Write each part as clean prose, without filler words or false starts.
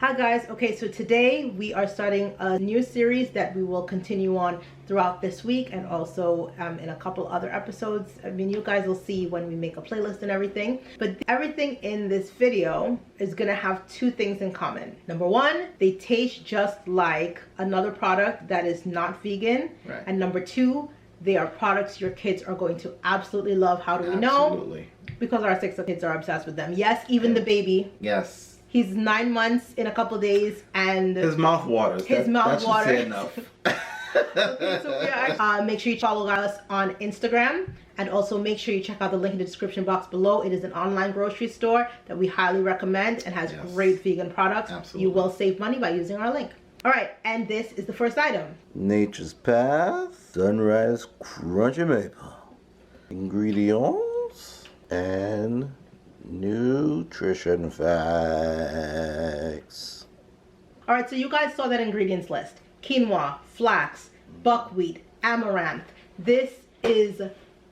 Hi guys, okay, so today we are starting a new series that we will continue on throughout this week and also in a couple other episodes. I mean, you guys will see when we make a playlist and everything, but everything in this video is gonna have two things in common. Number one, they taste just like another product that is not vegan. Right. And number two, they are products your kids are going to absolutely love. How do we know? Absolutely. Because our 6 kids are obsessed with them. Yes, even the baby. Yes. He's 9 months in a couple days, and his mouth waters. His mouth waters. Say enough. Okay, so we are, make sure you follow us on Instagram, and also make sure you check out the link in the description box below. It is an online grocery store that we highly recommend and has great vegan products. Absolutely. You will save money by using our link. All right, and this is the first item. Nature's Path Sunrise Crunchy Maple. Ingredients and nutrition facts. All right, so you guys saw that ingredients list. Quinoa, flax, buckwheat, amaranth. This is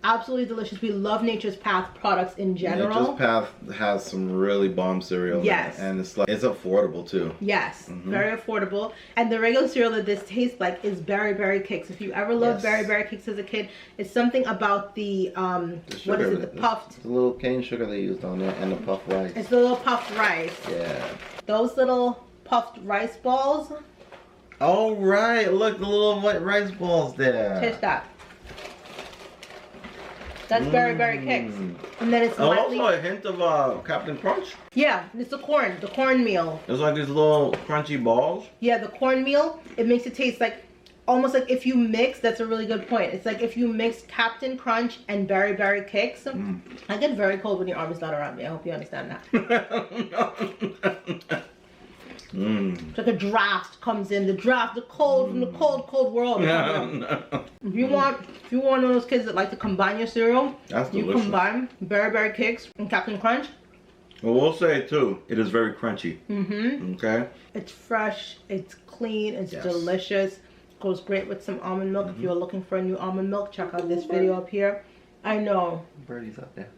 absolutely delicious. We love Nature's Path products in general. Nature's Path has some really bomb cereal. Yes. And it's affordable too. Yes, very affordable. And the regular cereal that this tastes like is Berry Berry Kicks. If you ever loved Berry Berry Kicks as a kid, it's something about the what is it? The puffed. The little cane sugar they used on there and the puffed rice. It's the little puffed rice. Yeah. Those little puffed rice balls. Oh right, look, the little white rice balls there. Taste that. That's Berry Berry Kicks. And then it's also a hint of Captain Crunch. Yeah, it's the cornmeal. It's like these little crunchy balls. Yeah, the cornmeal, it makes it taste like, almost like if you mix, that's a really good point. It's like if you mix Captain Crunch and Berry Berry Kicks. I get very cold when your arm is not around me. I hope you understand that. It's like a draft comes in. The cold from the cold world. If you want one of those kids that like to combine your cereal, you combine Berry Berry Kicks and Captain Crunch. Well, we'll say too, it is very crunchy. Okay. It's fresh, it's clean, it's delicious. Goes great with some almond milk. If you're looking for a new almond milk, check out this video up here. I know. Birdies up there.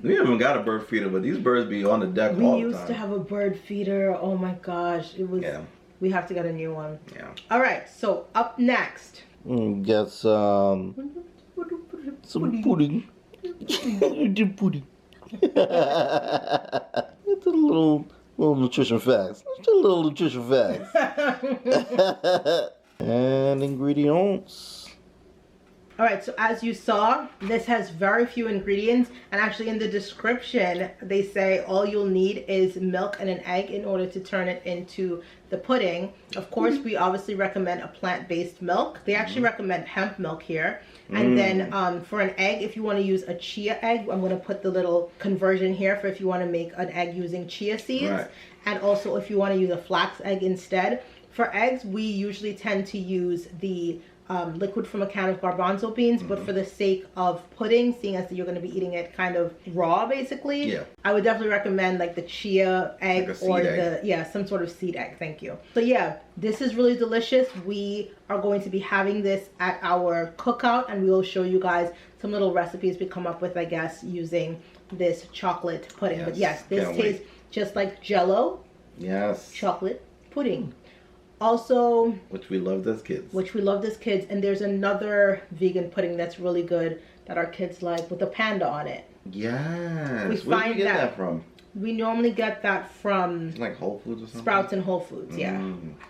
We haven't got a bird feeder, but these birds be on the deck all the time. We used to have a bird feeder. Oh my gosh, it was. Yeah. We have to get a new one. Yeah. All right. So up next. Get some pudding. Pudding. It's a little nutrition facts. Just a little nutrition facts. And ingredients. All right, so as you saw, this has very few ingredients, and actually in the description, they say all you'll need is milk and an egg in order to turn it into the pudding. Of course, we obviously recommend a plant-based milk. They actually recommend hemp milk here. And then for an egg, if you want to use a chia egg, I'm going to put the little conversion here for if you want to make an egg using chia seeds. Right. And also if you want to use a flax egg instead. For eggs, we usually tend to use the liquid from a can of garbanzo beans, but for the sake of pudding, seeing as you're going to be eating it kind of raw basically, I would definitely recommend like the chia egg, like or the some sort of seed egg. Thank you. So yeah, this is really delicious. We are going to be having this at our cookout, and we will show you guys some little recipes we come up with, I guess, using this chocolate pudding. But yes, this tastes just like Jello. Yes. Chocolate pudding. Also, which we loved as kids. And there's another vegan pudding that's really good that our kids like with a panda on it. Yes. Where do you get that from? We normally get that from like Whole Foods or something? Sprouts and Whole Foods, yeah.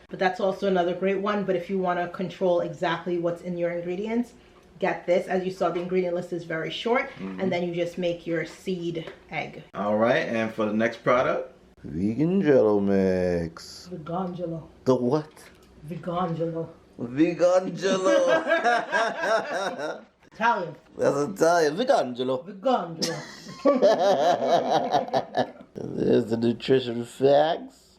But that's also another great one. But if you want to control exactly what's in your ingredients, get this. As you saw, the ingredient list is very short, and then you just make your seed egg. All right, and for the next product? Vegan Jello mix. Vegan Jello. The what? Vegan Jello. Vegan Jello. Italian. That's Italian. Vegan Jello. Vegan Jello. There's the nutrition facts.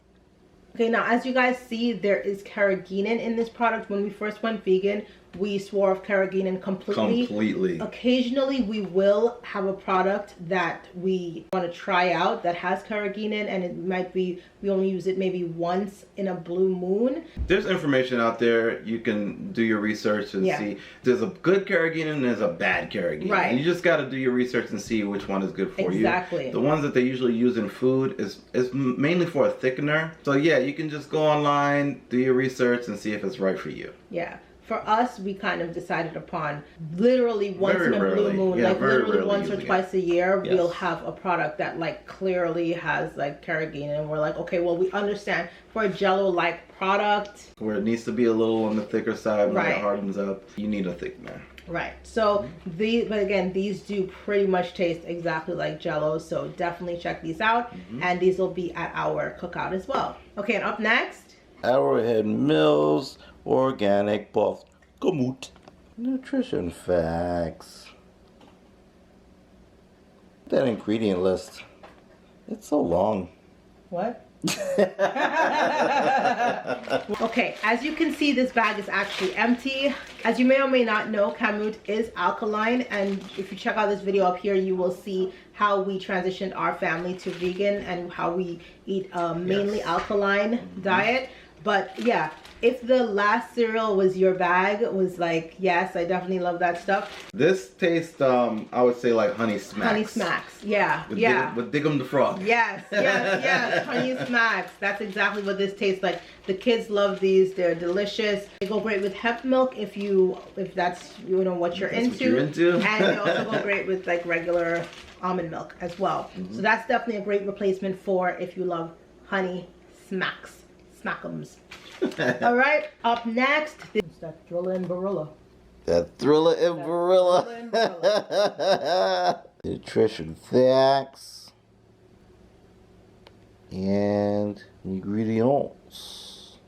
Okay, now as you guys see, there is carrageenan in this product. When we first went vegan, we swore off carrageenan completely. Occasionally we will have a product that we want to try out that has carrageenan, and it might be we only use it maybe once in a blue moon. There's information out there. You can do your research and see. There's a good carrageenan and there's a bad carrageenan. Right. And you just got to do your research and see which one is good for you. Exactly. The ones that they usually use in food is mainly for a thickener. So yeah, you can just go online, do your research, and see if it's right for you. Yeah. For us, we kind of decided upon literally once in a blue moon, like literally once or twice a year, we'll have a product that like clearly has like carrageenan, and we're like, okay, well, we understand for a Jello-like product where it needs to be a little on the thicker side when it hardens up, you need a thickener. Right. So but again, these do pretty much taste exactly like Jello, so definitely check these out, and these will be at our cookout as well. Okay, and up next, Arrowhead Mills Organic Buff Gamut Nutrition Facts. That ingredient list, it's so long. What? Okay, as you can see, this bag is actually empty. As you may or may not know, Kamut is alkaline, and if you check out this video up here, you will see how we transitioned our family to vegan and how we eat a mainly alkaline diet. But yeah, if the last cereal was your bag, was like, yes, I definitely love that stuff. This tastes, I would say, like Honey Smacks. Honey Smacks, yeah, with Diggum the Frog. Yes, Honey Smacks. That's exactly what this tastes like. The kids love these. They're delicious. They go great with hemp milk if that's what you're into. And they also go great with like regular almond milk as well. So that's definitely a great replacement for if you love Honey Smacks. Smack'ems. All right, up next is that Thriller and Barilla. That Thriller and Barilla. Nutrition facts and ingredients.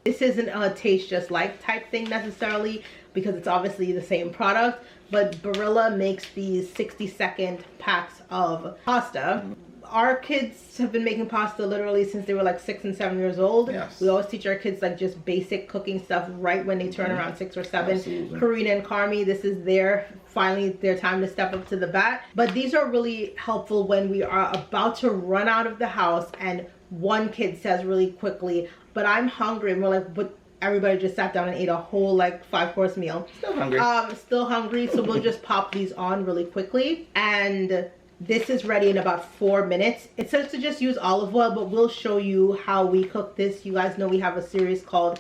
This isn't a taste just like type thing necessarily, because it's obviously the same product, but Barilla makes these 60-second packs of pasta. Our kids have been making pasta literally since they were like 6 and 7 years old. Yes. We always teach our kids like just basic cooking stuff right when they turn around 6 or 7. Absolutely. Karina and Carmi, this is finally their time to step up to the bat. But these are really helpful when we are about to run out of the house and one kid says really quickly, but I'm hungry, and we're like, but everybody just sat down and ate a whole like 5-course meal. Still hungry. Still hungry, so we'll just pop these on really quickly, and this is ready in about 4 minutes. It says to just use olive oil, but we'll show you how we cook this. You guys know we have a series called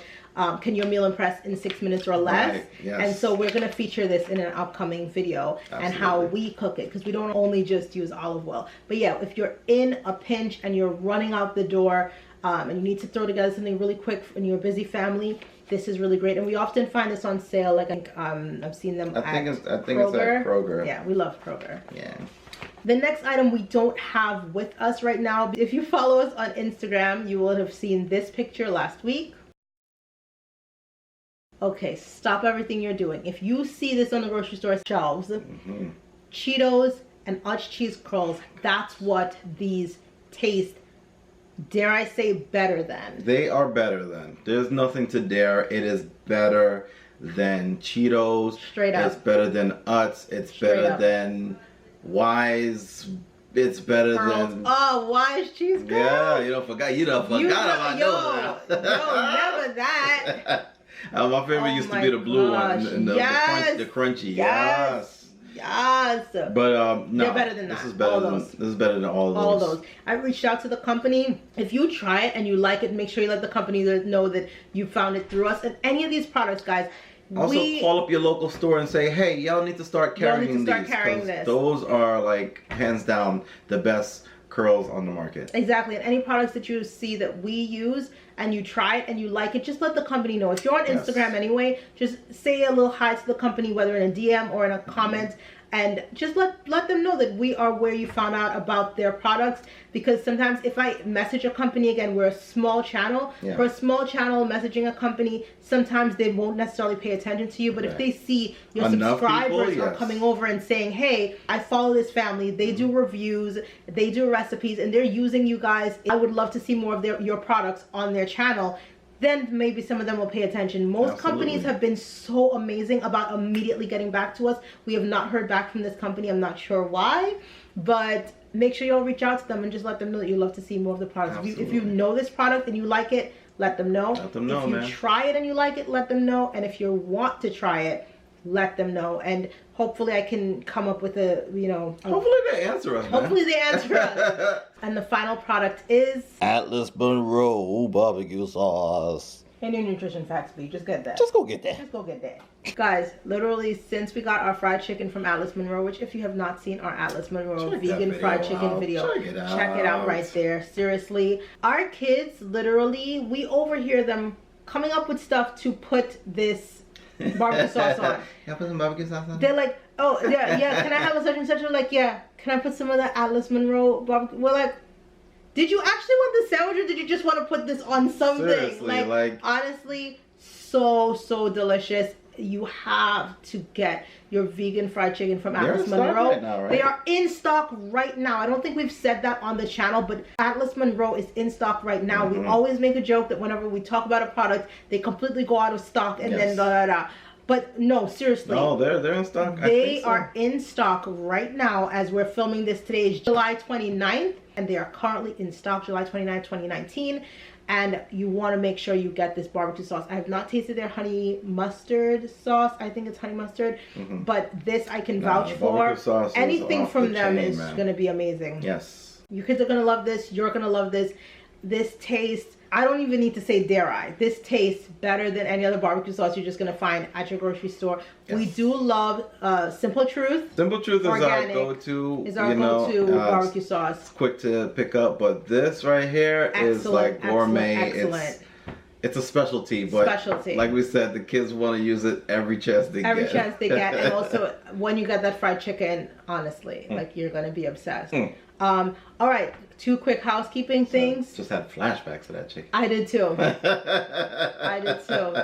Can Your Meal Impress in 6 Minutes or Less? Right, yes. And so we're going to feature this in an upcoming video. Absolutely. And how we cook it, because we don't only just use olive oil. But yeah, if you're in a pinch and you're running out the door and you need to throw together something really quick in your busy family, this is really great. And we often find this on sale. Like I've seen them I think it's at Kroger. Yeah, we love Kroger. Yeah. The next item we don't have with us right now. If you follow us on Instagram, you will have seen this picture last week. Okay, stop everything you're doing. If you see this on the grocery store shelves, Cheetos and Utz cheese curls, that's what these taste, dare I say, better than. They are better than. There's nothing to dare. It is better than Cheetos. Straight up. It's better than Utz. It's better than Wise. It's better than. Oh, Wise cheese curls. Yeah, you don't forgot about those. Yo, never that. My favorite used to be the blue one and the crunchy. Yes. But no, they're better than that. This is better than all of those. All those. I reached out to the company. If you try it and you like it, make sure you let the company know that you found it through us. And any of these products, guys. Also, call up your local store and say, hey, y'all need to start carrying these. Those are like hands down the best curls on the market. Exactly. And any products that you see that we use and you try it and you like it, just let the company know. If you're on Instagram anyway, just say a little hi to the company, whether in a DM or in a comment, and just let them know that we are where you found out about their products. Because sometimes if I message a company, again, we're a small channel. For a small channel messaging a company, sometimes they won't necessarily pay attention to you. But if they see your subscribers are coming over and saying, hey, I follow this family, they do reviews, they do recipes, and they're using you guys, I would love to see more of your products on their channel, then maybe some of them will pay attention. Most companies have been so amazing about immediately getting back to us. We have not heard back from this company. I'm not sure why, but make sure y'all reach out to them and just let them know that you love to see more of the products. If you know this product and you like it, let them know. Let them know, if you try it and you like it, let them know. And if you want to try it, let them know. And hopefully I can come up with a, hopefully they answer us, hopefully they answer us. And the final product is Atlas Monroe barbecue sauce. And your nutrition facts, B. Just get that. Just go get that. Just go get that. Guys, literally since we got our fried chicken from Atlas Monroe, which if you have not seen our Atlas Monroe vegan fried chicken video, check it out right there. Seriously. Our kids, literally, we overhear them coming up with stuff to put this barbecue sauce on. Can I put some barbecue sauce on? They're like, oh, yeah, can I have a such and such? We're like, yeah. Can I put some of that Atlas Monroe barbecue? We're like, did you actually want the sandwich or did you just want to put this on something? Seriously, like honestly, so delicious. You have to get your vegan fried chicken from Atlas Monroe. Right now, right? They are in stock right now. I don't think we've said that on the channel, but Atlas Monroe is in stock right now. We always make a joke that whenever we talk about a product, they completely go out of stock and then da. But no, seriously. No, they're in stock. They are in stock right now as we're filming this. Today is July 29th, and they are currently in stock July 29th, 2019. And you want to make sure you get this barbecue sauce. I have not tasted their honey mustard sauce. I think it's honey mustard. But this I can vouch for. Anything from them is going to be amazing. Yes. You kids are going to love this. You're going to love this. This tastes, I don't even need to say dare I. This tastes better than any other barbecue sauce you're just going to find at your grocery store. Yes. We do love Simple Truth. Simple Truth Organic is our go-to. Is our go-to barbecue sauce. It's quick to pick up, but this right here is like gourmet. Excellent. It's a specialty, but like we said, the kids want to use it every chance they get. Every chance they get. And also, when you get that fried chicken, honestly, like you're going to be obsessed. All right, 2 quick housekeeping things. Just had flashbacks of that chicken. I did too. I did too.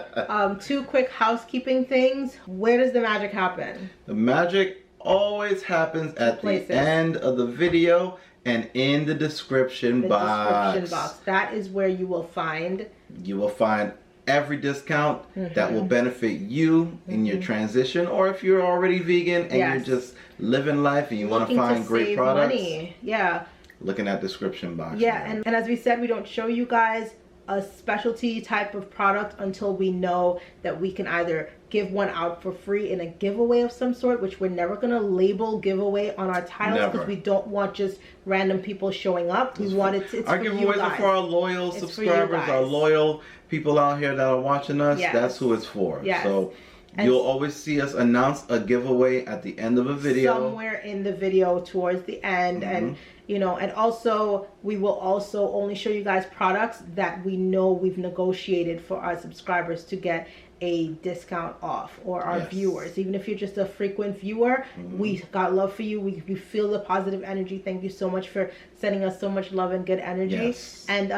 2 quick housekeeping things. Where does the magic happen? The magic always happens at the end of the video and in the description box. That is where you will find. You will find every discount that will benefit you in your transition, or if you're already vegan and you're just living life and you want to find great products. Money. Yeah. Looking at description box. Yeah, and as we said, we don't show you guys a specialty type of product until we know that we can either give one out for free in a giveaway of some sort, which we're never going to label giveaway on our titles because we don't want just random people showing up. We want it to, it's our for you giveaways guys. Are for our loyal subscribers, our loyal people out here that are watching us. Yes. That's who it's for. Yes. So you'll always see us announce a giveaway at the end of a video. Somewhere in the video towards the end. And and also we will also only show you guys products that we know we've negotiated for our subscribers to get a discount off, or our viewers. Even if you're just a frequent viewer, we got love for you. We feel the positive energy. Thank you so much for sending us so much love and good energy. And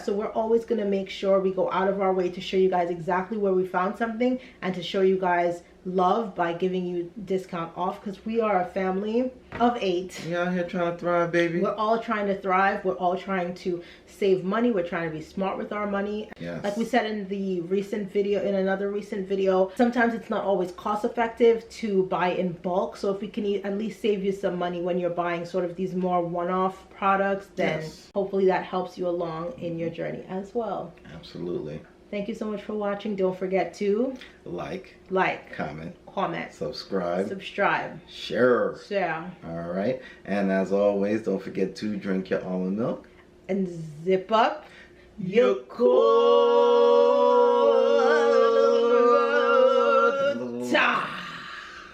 so we're always going to make sure we go out of our way to show you guys exactly where we found something and to show you guys love by giving you discount off, because we are a family of 8. We out here trying to thrive, baby. We're all trying to thrive. We're all trying to save money. We're trying to be smart with our money. Like we said in the recent video, in another recent video, sometimes it's not always cost effective to buy in bulk. So if we can at least save you some money when you're buying sort of these more one-off products, then hopefully that helps you along in your journey as well. Absolutely. Thank you so much for watching. Don't forget to like, comment, subscribe, share. All right. And as always, don't forget to drink your almond milk and zip up your coat.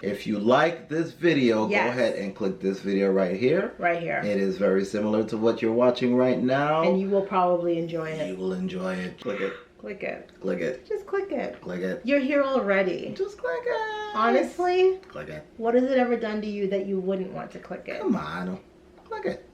If you like this video, go ahead and click this video right here. Right here. It is very similar to what you're watching right now. And you will probably enjoy it. You will enjoy it. Click it. Click it. Click it. Just click it. Click it. You're here already. Just click it. Honestly, click it. What has it ever done to you that you wouldn't want to click it? Come on. Click it.